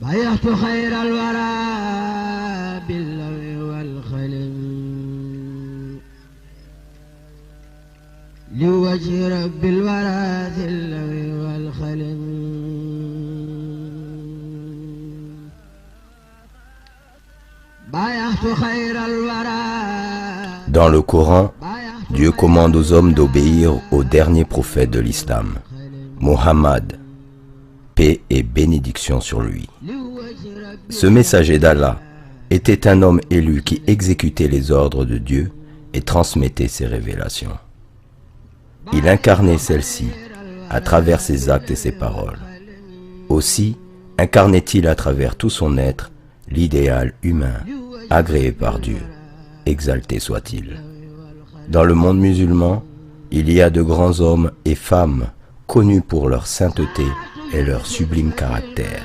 بايعت خير الورى باللوء والخلم لوجه رب الورى ذي اللوء والخلم. بايعت خير الورى. Dans le Coran, Dieu commande aux hommes d'obéir au dernier prophète de l'islam, Mohammed, paix et bénédiction sur lui. Ce messager d'Allah était un homme élu qui exécutait les ordres de Dieu et transmettait ses révélations. Il incarnait celles-ci à travers ses actes et ses paroles. Aussi incarnait-il à travers tout son être l'idéal humain agréé par Dieu, exalté soit-il. Dans le monde musulman, il y a de grands hommes et femmes connus pour leur sainteté et leur sublime caractère.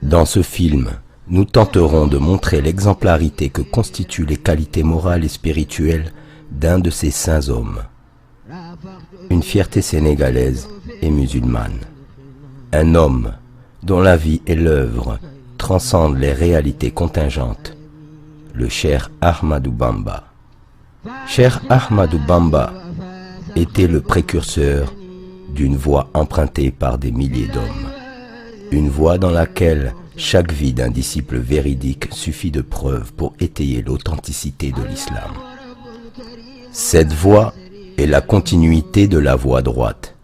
Dans ce film, nous tenterons de montrer l'exemplarité que constituent les qualités morales et spirituelles d'un de ces saints hommes. Une fierté sénégalaise et musulmane. Un homme dont la vie et l'œuvre transcendent les réalités contingentes. Le Cheikh Ahmadou Bamba. Cheikh Ahmadou Bamba était le précurseur d'une voie empruntée par des milliers d'hommes. Une voie dans laquelle chaque vie d'un disciple véridique suffit de preuve pour étayer l'authenticité de l'islam. Cette voie est la continuité de la voie droite,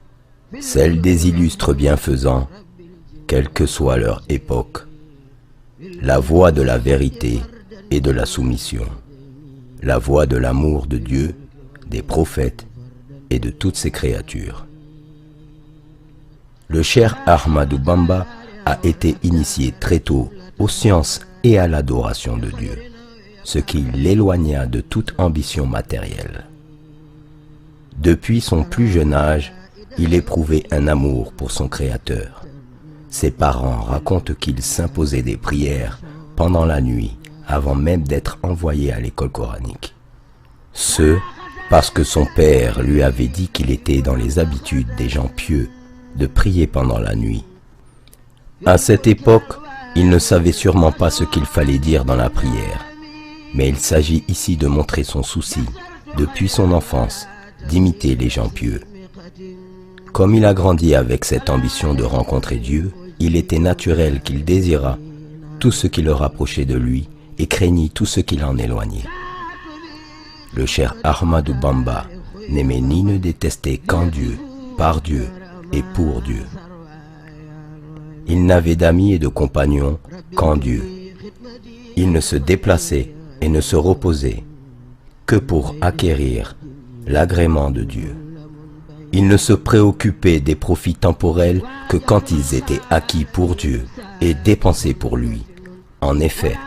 celle des illustres bienfaisants, quelle que soit leur époque, la voie de la vérité et de la soumission, la voie de l'amour de Dieu, des prophètes et de toutes ses créatures. Le Cheikh Ahmadou Bamba a été initié très tôt aux sciences et à l'adoration de Dieu, ce qui l'éloigna de toute ambition matérielle. Depuis son plus jeune âge, il éprouvait un amour pour son Créateur. Ses parents racontent qu'il s'imposait des prières pendant la nuit avant même d'être envoyé à l'école coranique. Ce, parce que son père lui avait dit qu'il était dans les habitudes des gens pieux de prier pendant la nuit. À cette époque, il ne savait sûrement pas ce qu'il fallait dire dans la prière, mais il s'agit ici de montrer son souci, depuis son enfance, d'imiter les gens pieux. Comme il a grandi avec cette ambition de rencontrer Dieu, il était naturel qu'il désirât tout ce qui le rapprochait de lui et craignit tout ce qui l'en éloignait. Le Cheikh Ahmadou Bamba n'aimait ni ne détestait qu'en Dieu, par Dieu et pour Dieu. Il n'avait d'amis et de compagnons qu'en Dieu. Il ne se déplaçait et ne se reposait que pour acquérir l'agrément de Dieu. Il ne se préoccupait des profits temporels que quand ils étaient acquis pour Dieu et dépensés pour lui. En effet,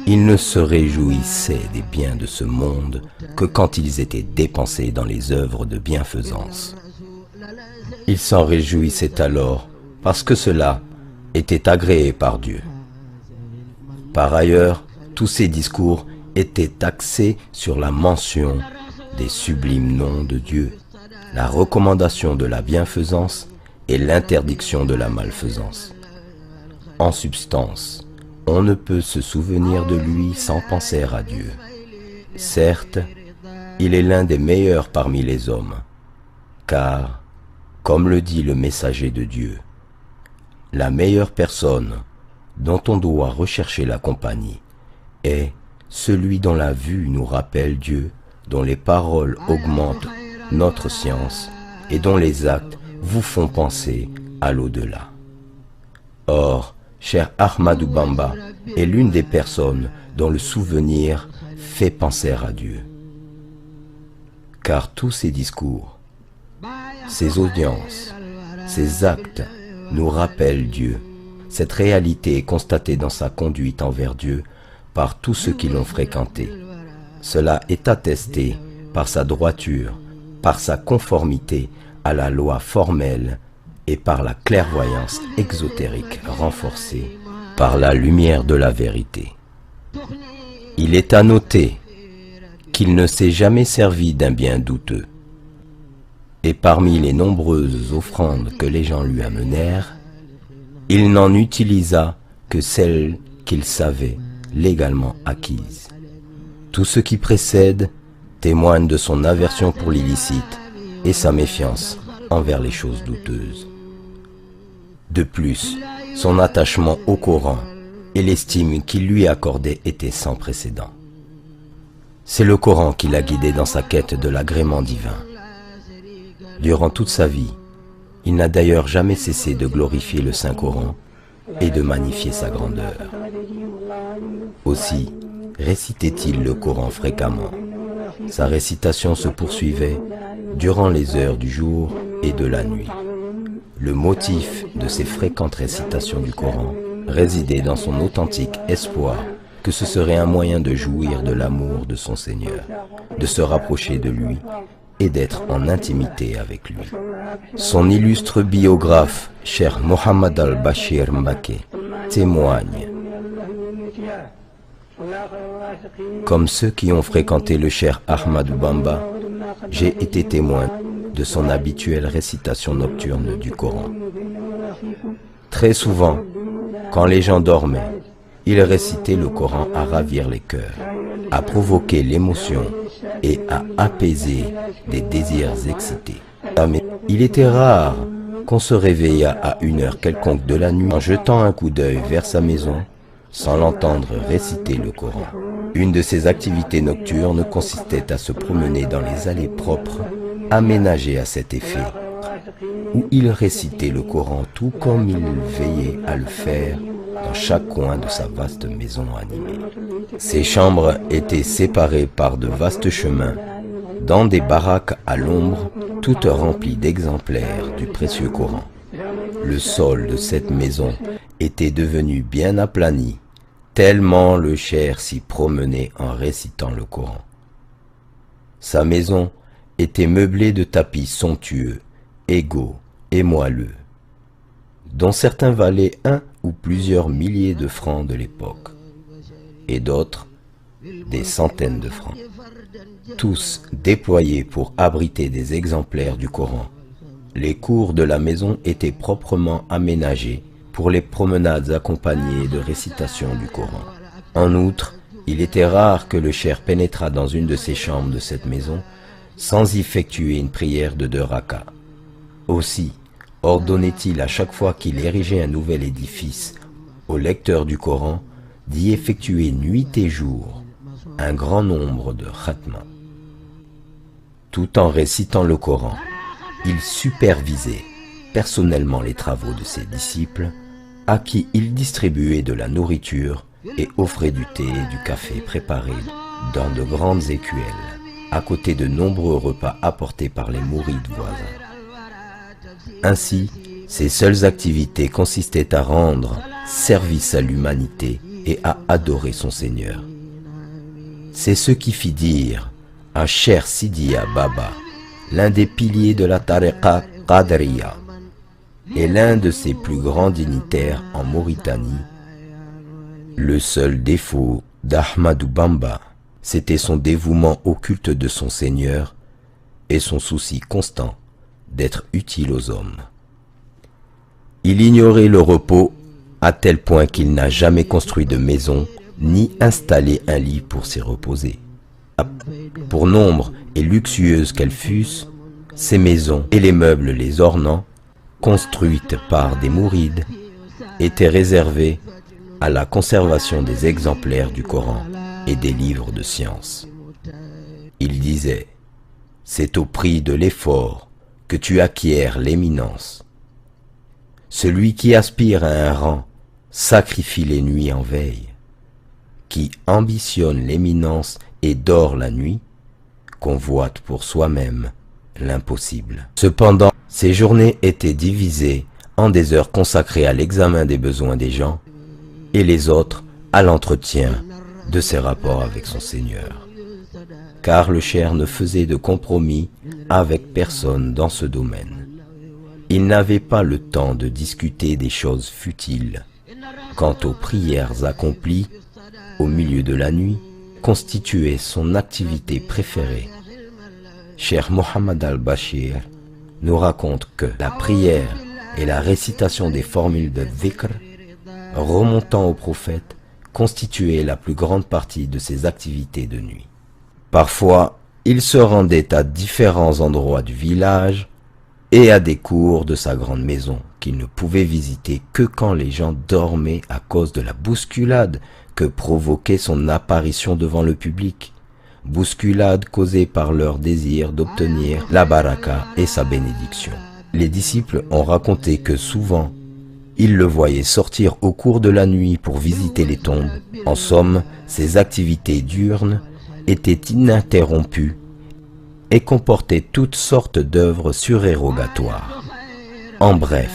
il ne se réjouissait des biens de ce monde que quand ils étaient dépensés dans les œuvres de bienfaisance. Il s'en réjouissait alors parce que cela était agréé par Dieu. Par ailleurs, tous ses discours étaient axés sur la mention des sublimes noms de Dieu, la recommandation de la bienfaisance et l'interdiction de la malfaisance. En substance, on ne peut se souvenir de lui sans penser à Dieu. Certes, il est l'un des meilleurs parmi les hommes, car, comme le dit le messager de Dieu, la meilleure personne dont on doit rechercher la compagnie est celui dont la vue nous rappelle Dieu, dont les paroles augmentent notre science et dont les actes vous font penser à l'au-delà. Or, Cheikh Ahmadou Bamba est l'une des personnes dont le souvenir fait penser à Dieu. Car tous ses discours, ses audiences, ses actes nous rappellent Dieu. Cette réalité est constatée dans sa conduite envers Dieu par tous ceux qui l'ont fréquenté. Cela est attesté par sa droiture, par sa conformité à la loi formelle et par la clairvoyance exotérique renforcée par la lumière de la vérité. Il est à noter qu'il ne s'est jamais servi d'un bien douteux. Et parmi les nombreuses offrandes que les gens lui amenèrent, Il n'en utilisa que celles qu'il savait légalement acquises. Tout ce qui précède témoigne de son aversion pour l'illicite et sa méfiance envers les choses douteuses. De plus, son attachement au Coran et l'estime qu'il lui accordait étaient sans précédent. C'est le Coran qui l'a guidé dans sa quête de l'agrément divin. Durant toute sa vie, il n'a d'ailleurs jamais cessé de glorifier le Saint-Coran et de magnifier sa grandeur. Aussi, récitait-il le Coran fréquemment. Sa récitation se poursuivait durant les heures du jour et de la nuit. Le motif de ses fréquentes récitations du Coran résidait dans son authentique espoir que ce serait un moyen de jouir de l'amour de son Seigneur, de se rapprocher de lui et d'être en intimité avec lui. Son illustre biographe, Cheikh Mohammed al-Bashir Mbacké, témoigne: comme ceux qui ont fréquenté le Cheikh Ahmadou Bamba, j'ai été témoin de son habituelle récitation nocturne du Coran. Très souvent, quand les gens dormaient, il récitait le Coran à ravir les cœurs, à provoquer l'émotion et à apaiser des désirs excités. Mais il était rare qu'on se réveillât à une heure quelconque de la nuit en jetant un coup d'œil vers sa maison sans l'entendre réciter le Coran. Une de ses activités nocturnes consistait à se promener dans les allées propres aménagées à cet effet, où il récitait le Coran tout comme il veillait à le faire dans chaque coin de sa vaste maison animée. Ses chambres étaient séparées par de vastes chemins, dans des baraques à l'ombre, toutes remplies d'exemplaires du précieux Coran. Le sol de cette maison était devenu bien aplani, tellement le cheikh s'y promenait en récitant le Coran. Sa maison était meublée de tapis somptueux, égaux et moelleux, dont certains valaient 1 ou plusieurs milliers de francs de l'époque, et d'autres des centaines de francs, tous déployés pour abriter des exemplaires du Coran. Les cours de la maison étaient proprement aménagés pour les promenades accompagnées de récitations du Coran. En outre, il était rare que le cheikh pénétrât dans une de ces chambres de cette maison sans y effectuer une prière de 2 rakas. Aussi, ordonnait-il à chaque fois qu'il érigeait un nouvel édifice au lecteur du Coran d'y effectuer nuit et jour un grand nombre de khatmas. Tout en récitant le Coran, il supervisait personnellement les travaux de ses disciples, à qui il distribuait de la nourriture et offrait du thé et du café préparés dans de grandes écuelles, à côté de nombreux repas apportés par les mourides voisins. Ainsi, ses seules activités consistaient à rendre service à l'humanité et à adorer son Seigneur. C'est ce qui fit dire à Cheikh Sidiya Baba, l'un des piliers de la tariqa Qadriya et l'un de ses plus grands dignitaires en Mauritanie: le seul défaut d'Ahmadou Bamba, c'était son dévouement au culte de son Seigneur et son souci constant d'être utile aux hommes. Il ignorait le repos à tel point qu'il n'a jamais construit de maison ni installé un lit pour s'y reposer. Pour nombre et luxueuses qu'elles fussent, ces maisons et les meubles les ornant, construites par des mourides, étaient réservées à la conservation des exemplaires du Coran et des livres de science. Il disait: c'est au prix de l'effort que tu acquiers l'éminence. Celui qui aspire à un rang sacrifie les nuits en veille. Qui ambitionne l'éminence et dort la nuit, convoite pour soi-même l'impossible. Cependant, ces journées étaient divisées en des heures consacrées à l'examen des besoins des gens et les autres à l'entretien de ses rapports avec son Seigneur. Car le cheikh ne faisait de compromis avec personne dans ce domaine. Il n'avait pas le temps de discuter des choses futiles. Quant aux prières accomplies au milieu de la nuit, constituait son activité préférée. Cheikh Mohammed al-Bashir nous raconte que la prière et la récitation des formules de dhikr remontant au prophète constituait la plus grande partie de ses activités de nuit. Parfois, il se rendait à différents endroits du village et à des cours de sa grande maison qu'il ne pouvait visiter que quand les gens dormaient à cause de la bousculade que provoquait son apparition devant le public, bousculade causée par leur désir d'obtenir la baraka et sa bénédiction. Les disciples ont raconté que souvent, ils le voyaient sortir au cours de la nuit pour visiter les tombes. En somme, ses activités diurnes étaient ininterrompues et comportaient toutes sortes d'œuvres surérogatoires. En bref,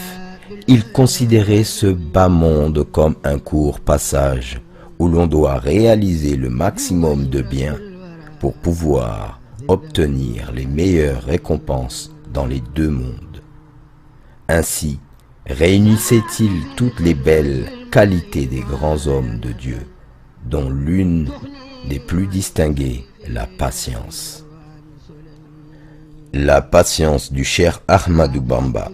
il considérait ce bas monde comme un court passage où l'on doit réaliser le maximum de bien pour pouvoir obtenir les meilleures récompenses dans les deux mondes. Ainsi, réunissait-il toutes les belles qualités des grands hommes de Dieu, dont l'une des plus distinguées, la patience. La patience du cher Ahmadou Bamba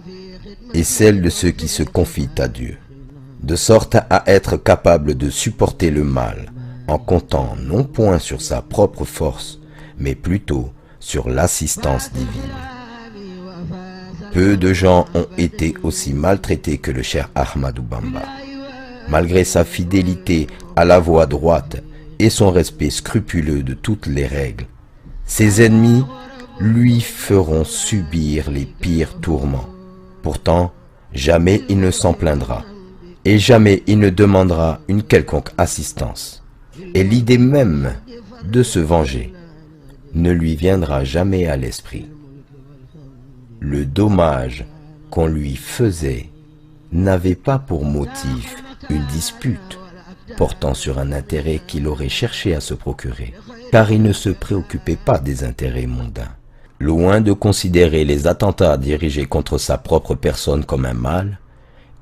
est celle de ceux qui se confient à Dieu, de sorte à être capable de supporter le mal en comptant non point sur sa propre force, mais plutôt sur l'assistance divine. Peu de gens ont été aussi maltraités que le cher Ahmadou Bamba. Malgré sa fidélité à la voie droite et son respect scrupuleux de toutes les règles, ses ennemis lui feront subir les pires tourments. Pourtant, jamais il ne s'en plaindra, et jamais il ne demandera une quelconque assistance. Et l'idée même de se venger ne lui viendra jamais à l'esprit. Le dommage qu'on lui faisait n'avait pas pour motif une dispute portant sur un intérêt qu'il aurait cherché à se procurer, car il ne se préoccupait pas des intérêts mondains. Loin de considérer les attentats dirigés contre sa propre personne comme un mal,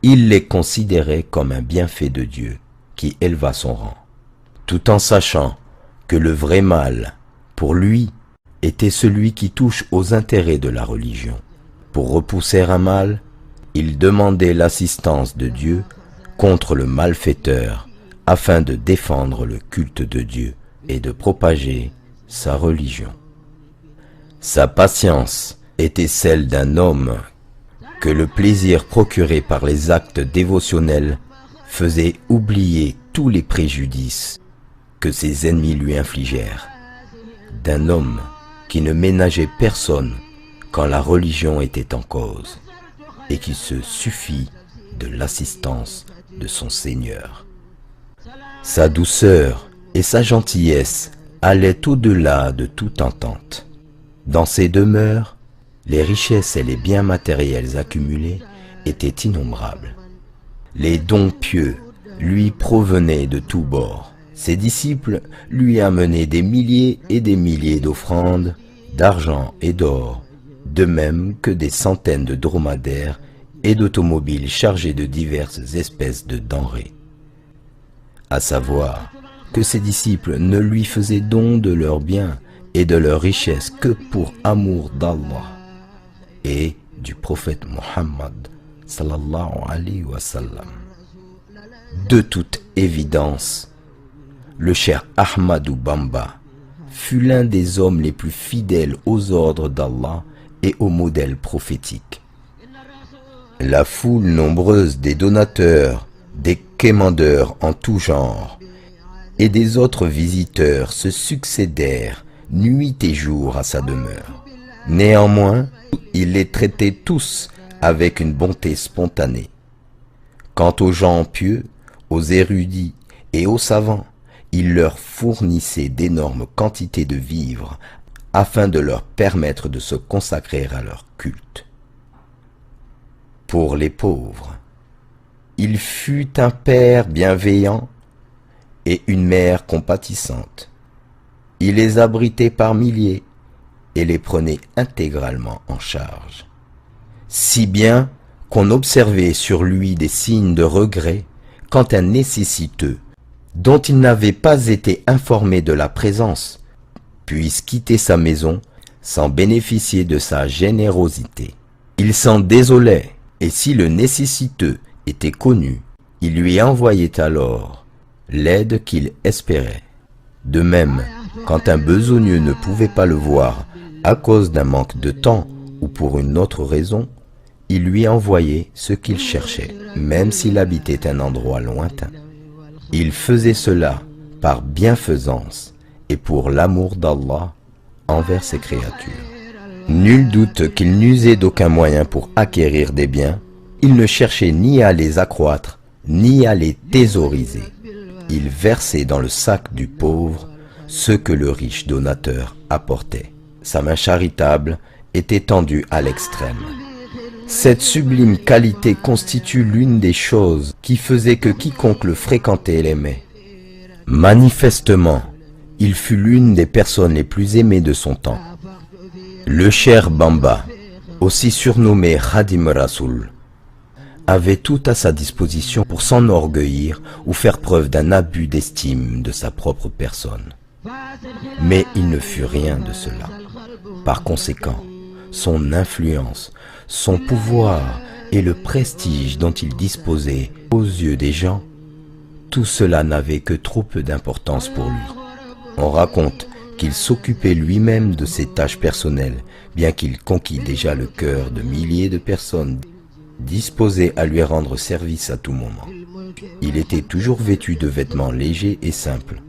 il les considérait comme un bienfait de Dieu qui éleva son rang, tout en sachant que le vrai mal, pour lui, était celui qui touche aux intérêts de la religion. Pour repousser un mal, il demandait l'assistance de Dieu contre le malfaiteur afin de défendre le culte de Dieu et de propager sa religion. Sa patience était celle d'un homme que le plaisir procuré par les actes dévotionnels faisait oublier tous les préjudices que ses ennemis lui infligèrent, d'un homme qui ne ménageait personne quand la religion était en cause et qui se suffit de l'assistance de son Seigneur. Sa douceur et sa gentillesse allaient au-delà de toute entente. Dans ses demeures, les richesses et les biens matériels accumulés étaient innombrables. Les dons pieux lui provenaient de tous bords. Ses disciples lui amenaient des milliers et des milliers d'offrandes, d'argent et d'or, de même que des centaines de dromadaires et d'automobiles chargés de diverses espèces de denrées. À savoir que ses disciples ne lui faisaient don de leurs biens et de leurs richesses que pour amour d'Allah et du prophète Mohammed sallallahu alayhi wa sallam. De toute évidence, le cher Ahmadou Bamba fut l'un des hommes les plus fidèles aux ordres d'Allah et aux modèles prophétiques. La foule nombreuse des donateurs, des quémandeurs en tout genre et des autres visiteurs se succédèrent nuit et jour à sa demeure. Néanmoins, il les traitait tous avec une bonté spontanée. Quant aux gens pieux, aux érudits et aux savants, il leur fournissait d'énormes quantités de vivres afin de leur permettre de se consacrer à leur culte. Pour les pauvres, il fut un père bienveillant et une mère compatissante. Il les abritait par milliers et les prenait intégralement en charge. Si bien qu'on observait sur lui des signes de regret quand un nécessiteux, dont il n'avait pas été informé de la présence, puisse quitter sa maison sans bénéficier de sa générosité. Il s'en désolait Et si le nécessiteux était connu, il lui envoyait alors l'aide qu'il espérait. De même, quand un besogneux ne pouvait pas le voir à cause d'un manque de temps ou pour une autre raison, il lui envoyait ce qu'il cherchait, même s'il habitait un endroit lointain. Il faisait cela par bienfaisance et pour l'amour d'Allah envers ses créatures. Nul doute qu'il n'usait d'aucun moyen pour acquérir des biens, il ne cherchait ni à les accroître, ni à les thésauriser. Il versait dans le sac du pauvre ce que le riche donateur apportait. Sa main charitable était tendue à l'extrême. Cette sublime qualité constitue l'une des choses qui faisait que quiconque le fréquentait l'aimait. Manifestement, il fut l'une des personnes les plus aimées de son temps. Le Cheikh Bamba, aussi surnommé Khadim Rasoul, avait tout à sa disposition pour s'enorgueillir ou faire preuve d'un abus d'estime de sa propre personne. Mais il ne fut rien de cela. Par conséquent, son influence, son pouvoir et le prestige dont il disposait aux yeux des gens, tout cela n'avait que trop peu d'importance pour lui. On raconte qu'il s'occupait lui-même de ses tâches personnelles, bien qu'il conquît déjà le cœur de milliers de personnes disposées à lui rendre service à tout moment. Il était toujours vêtu de vêtements légers et simples,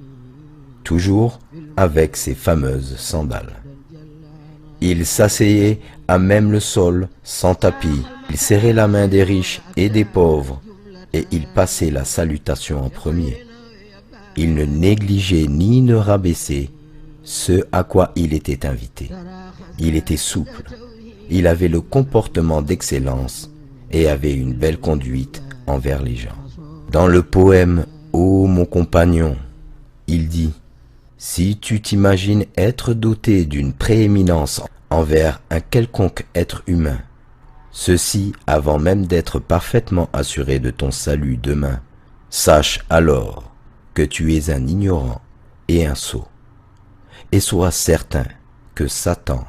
toujours avec ses fameuses sandales. Il s'asseyait à même le sol, sans tapis. Il serrait la main des riches et des pauvres, et il passait la salutation en premier. Il ne négligeait ni ne rabaissait ce à quoi il était invité. Il était souple, il avait le comportement d'excellence et avait une belle conduite envers les gens. Dans le poème « Ô mon compagnon », il dit « Si tu t'imagines être doté d'une prééminence envers un quelconque être humain, ceci avant même d'être parfaitement assuré de ton salut demain, sache alors que tu es un ignorant et un sot, et sois certain que Satan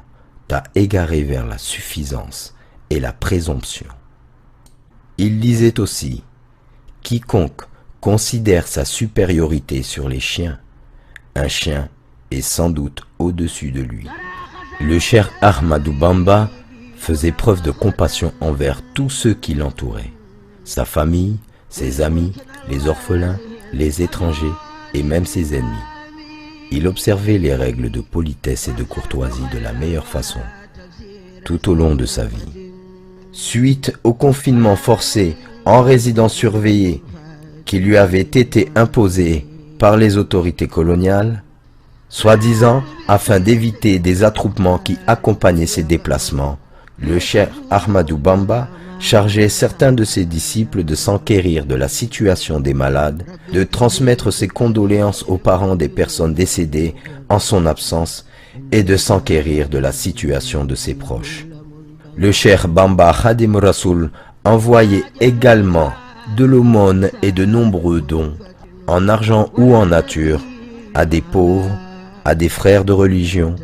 t'a égaré vers la suffisance et la présomption. » Il disait aussi « Quiconque considère sa supériorité sur les chiens, un chien est sans doute au-dessus de lui. » Le Cheikh Ahmadou Bamba faisait preuve de compassion envers tous ceux qui l'entouraient, sa famille, ses amis, les orphelins, les étrangers et même ses ennemis. Il observait les règles de politesse et de courtoisie de la meilleure façon, tout au long de sa vie. Suite au confinement forcé en résidence surveillée qui lui avait été imposé par les autorités coloniales, soi-disant afin d'éviter des attroupements qui accompagnaient ses déplacements, le Cheikh Ahmadou Bamba chargeait certains de ses disciples de s'enquérir de la situation des malades, de transmettre ses condoléances aux parents des personnes décédées en son absence et de s'enquérir de la situation de ses proches. Le Cheikh Bamba Khadim Rasoul envoyait également de l'aumône et de nombreux dons, en argent ou en nature, à des pauvres, à des frères de religion,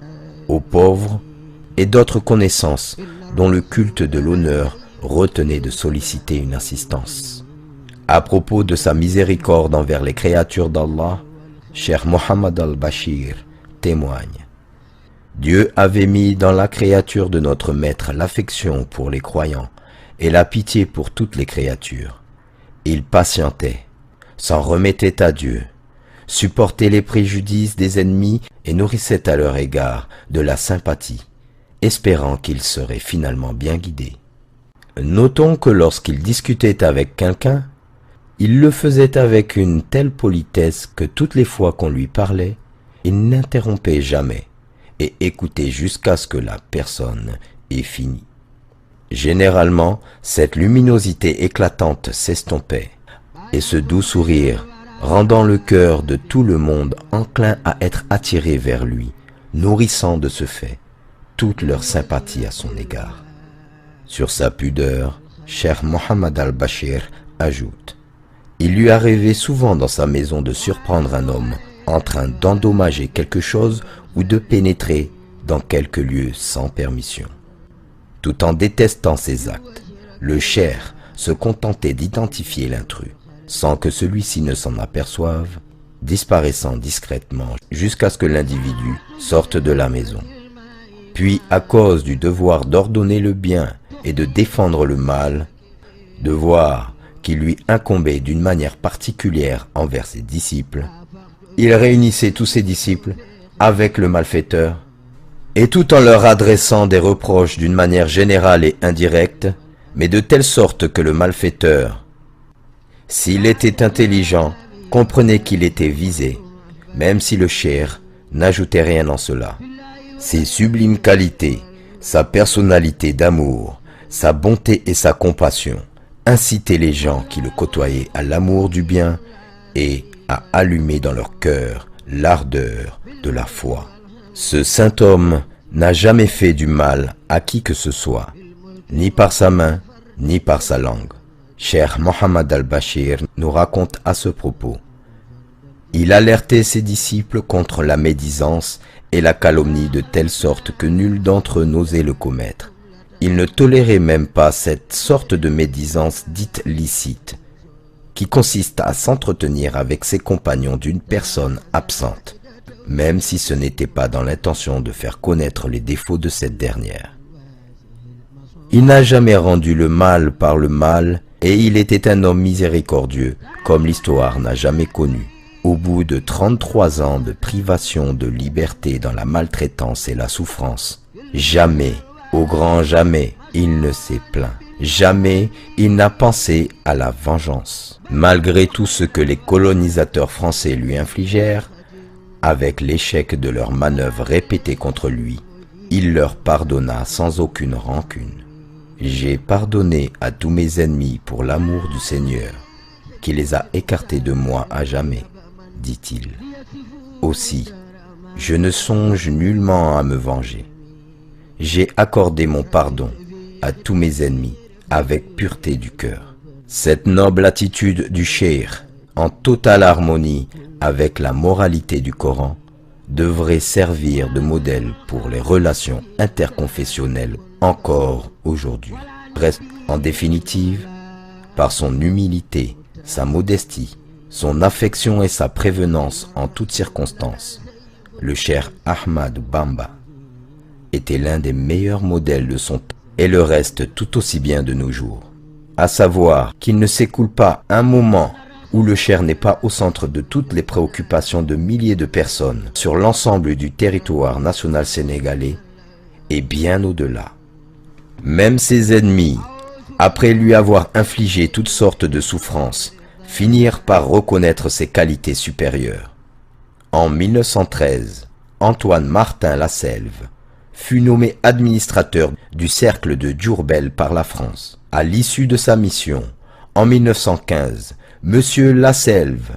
aux pauvres et d'autres connaissances dont le culte de l'honneur retenait de solliciter une assistance. À propos de sa miséricorde envers les créatures d'Allah, Cheikh Mohammed al-Bashir témoigne: Dieu avait mis dans la créature de notre Maître l'affection pour les croyants et la pitié pour toutes les créatures. Il patientait, s'en remettait à Dieu, supportait les préjudices des ennemis et nourrissait à leur égard de la sympathie, espérant qu'il serait finalement bien guidé. Notons que lorsqu'il discutait avec quelqu'un, il le faisait avec une telle politesse que toutes les fois qu'on lui parlait, il n'interrompait jamais et écoutait jusqu'à ce que la personne ait fini. Généralement, cette luminosité éclatante s'estompait, et ce doux sourire, rendant le cœur de tout le monde enclin à être attiré vers lui, nourrissant de ce fait toute leur sympathie à son égard. Sur sa pudeur, Cheikh Mohammed al-Bashir ajoute: il lui arrivait souvent dans sa maison de surprendre un homme en train d'endommager quelque chose ou de pénétrer dans quelque lieu sans permission. Tout en détestant ces actes, Le cher se contentait d'identifier l'intrus, sans que celui-ci ne s'en aperçoive, disparaissant discrètement jusqu'à ce que l'individu sorte de la maison. Puis, à cause du devoir d'ordonner le bien et de défendre le mal, devoir qui lui incombait d'une manière particulière envers ses disciples, il réunissait tous ses disciples avec le malfaiteur, et tout en leur adressant des reproches d'une manière générale et indirecte, mais de telle sorte que le malfaiteur, s'il était intelligent, comprenait qu'il était visé, même si le cheikh n'ajoutait rien en cela. Ses sublimes qualités, sa personnalité d'amour, sa bonté et sa compassion incitaient les gens qui le côtoyaient à l'amour du bien et à allumer dans leur cœur l'ardeur de la foi. Ce saint homme n'a jamais fait du mal à qui que ce soit, ni par sa main, ni par sa langue. Cheikh Mohammed al-Bashir nous raconte à ce propos. Il alertait ses disciples contre la médisance et la calomnie de telle sorte que nul d'entre eux n'osait le commettre. Il ne tolérait même pas cette sorte de médisance dite licite, qui consiste à s'entretenir avec ses compagnons d'une personne absente, même si ce n'était pas dans l'intention de faire connaître les défauts de cette dernière. Il n'a jamais rendu le mal par le mal, et il était un homme miséricordieux, comme l'histoire n'a jamais connu. Au bout de 33 ans de privation de liberté dans la maltraitance et la souffrance, jamais, au grand jamais, il ne s'est plaint. Jamais il n'a pensé à la vengeance. Malgré tout ce que les colonisateurs français lui infligèrent, avec l'échec de leurs manœuvres répétées contre lui, il leur pardonna sans aucune rancune. J'ai pardonné à tous mes ennemis pour l'amour du Seigneur, qui les a écartés de moi à jamais, dit-il. Aussi, je ne songe nullement à me venger. J'ai accordé mon pardon à tous mes ennemis avec pureté du cœur. Cette noble attitude du cheikh, en totale harmonie avec la moralité du Coran, devrait servir de modèle pour les relations interconfessionnelles encore aujourd'hui. Bref, en définitive, par son humilité, sa modestie, son affection et sa prévenance en toutes circonstances, le cheikh Ahmadou Bamba était l'un des meilleurs modèles de son temps et le reste tout aussi bien de nos jours. À savoir qu'il ne s'écoule pas un moment où le cheikh n'est pas au centre de toutes les préoccupations de milliers de personnes sur l'ensemble du territoire national sénégalais et bien au-delà. Même ses ennemis, après lui avoir infligé toutes sortes de souffrances, finirent par reconnaître ses qualités supérieures. En 1913, Antoine Martin Lasselve fut nommé administrateur du cercle de Diourbel par la France. À l'issue de sa mission, en 1915, M. Lasselve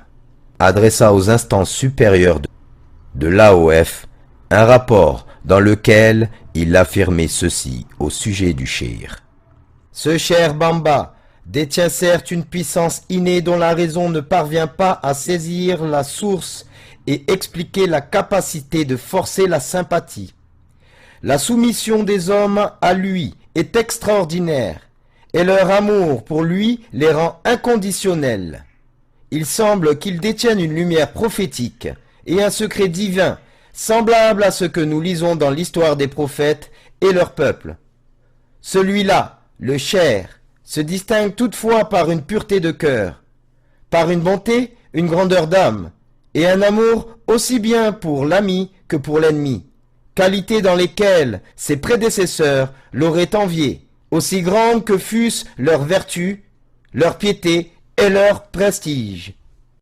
adressa aux instances supérieures de l'AOF un rapport dans lequel il affirmait ceci au sujet du cheikh. Ce cher Bamba détient certes une puissance innée dont la raison ne parvient pas à saisir la source et expliquer la capacité de forcer la sympathie. La soumission des hommes à lui est extraordinaire et leur amour pour lui les rend inconditionnels. Il semble qu'il détienne une lumière prophétique et un secret divin semblable à ce que nous lisons dans l'histoire des prophètes et leur peuple. Celui-là, le cheikh, se distingue toutefois par une pureté de cœur, par une bonté, une grandeur d'âme, et un amour aussi bien pour l'ami que pour l'ennemi, qualités dans lesquelles ses prédécesseurs l'auraient envié, aussi grandes que fussent leurs vertus, leur piété et leur prestige.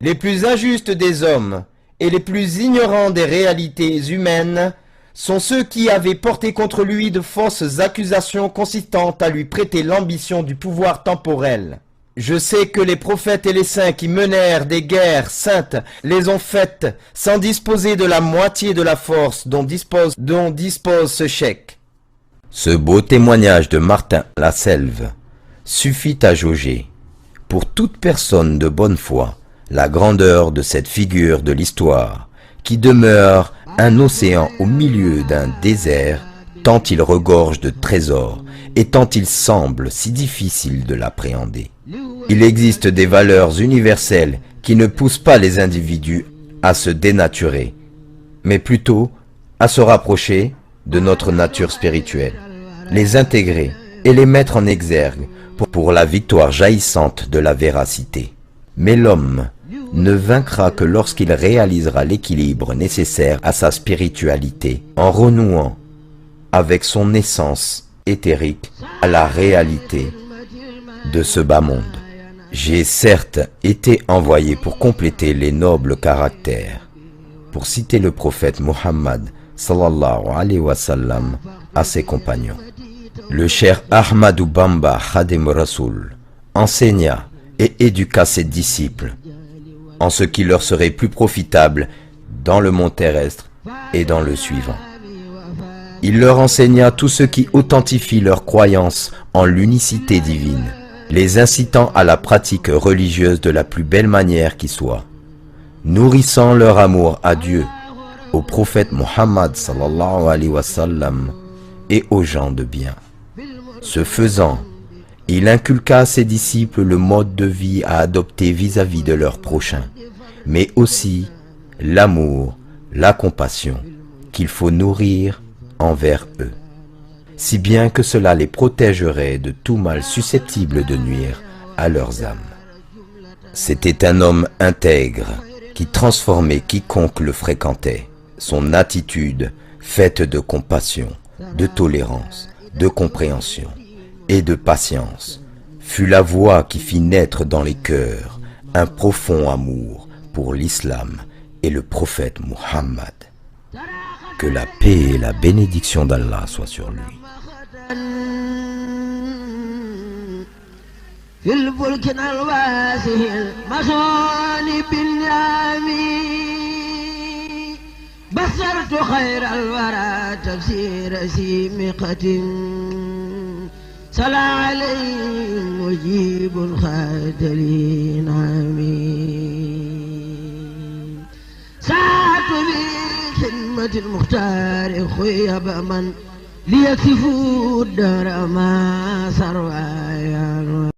Les plus injustes des hommes et les plus ignorants des réalités humaines sont ceux qui avaient porté contre lui de fausses accusations consistant à lui prêter l'ambition du pouvoir temporel. Je sais que les prophètes et les saints qui menèrent des guerres saintes les ont faites sans disposer de la moitié de la force dont dispose ce cheikh. Ce beau témoignage de Martin Lasselve suffit à jauger, pour toute personne de bonne foi, la grandeur de cette figure de l'histoire, qui demeure un océan au milieu d'un désert, tant il regorge de trésors et tant il semble si difficile de l'appréhender. Il existe des valeurs universelles qui ne poussent pas les individus à se dénaturer, mais plutôt à se rapprocher de notre nature spirituelle, les intégrer et les mettre en exergue pour la victoire jaillissante de la véracité. Mais l'homme ne vaincra que lorsqu'il réalisera l'équilibre nécessaire à sa spiritualité, en renouant avec son essence éthérique à la réalité de ce bas monde. J'ai certes été envoyé pour compléter les nobles caractères, pour citer le prophète Muhammad sallallahu alayhi wa sallam à ses compagnons. Le cher Ahmadou Bamba Khadim Rasoul enseigna et éduqua ses disciples en ce qui leur serait plus profitable dans le monde terrestre et dans le suivant. Il leur enseigna tout ce qui authentifie leur croyance en l'unicité divine, les incitant à la pratique religieuse de la plus belle manière qui soit, nourrissant leur amour à Dieu, au prophète Muhammad sallallahu alayhi wa sallam et aux gens de bien. Ce faisant, il inculqua à ses disciples le mode de vie à adopter vis-à-vis de leurs prochains, mais aussi l'amour, la compassion qu'il faut nourrir envers eux, si bien que cela les protégerait de tout mal susceptible de nuire à leurs âmes. C'était un homme intègre qui transformait quiconque le fréquentait. Son attitude, faite de compassion, de tolérance, de compréhension et de patience, fut la voix qui fit naître dans les cœurs un profond amour pour l'islam et le prophète Muhammad. Que la paix et la bénédiction d'Allah soient sur lui. بصرت خير الورى تفسير سيمقة صلى عليه مجيب خاتلي نعمين ساعة بخدمة المختار خيب من ليكفوا الدار ما سروا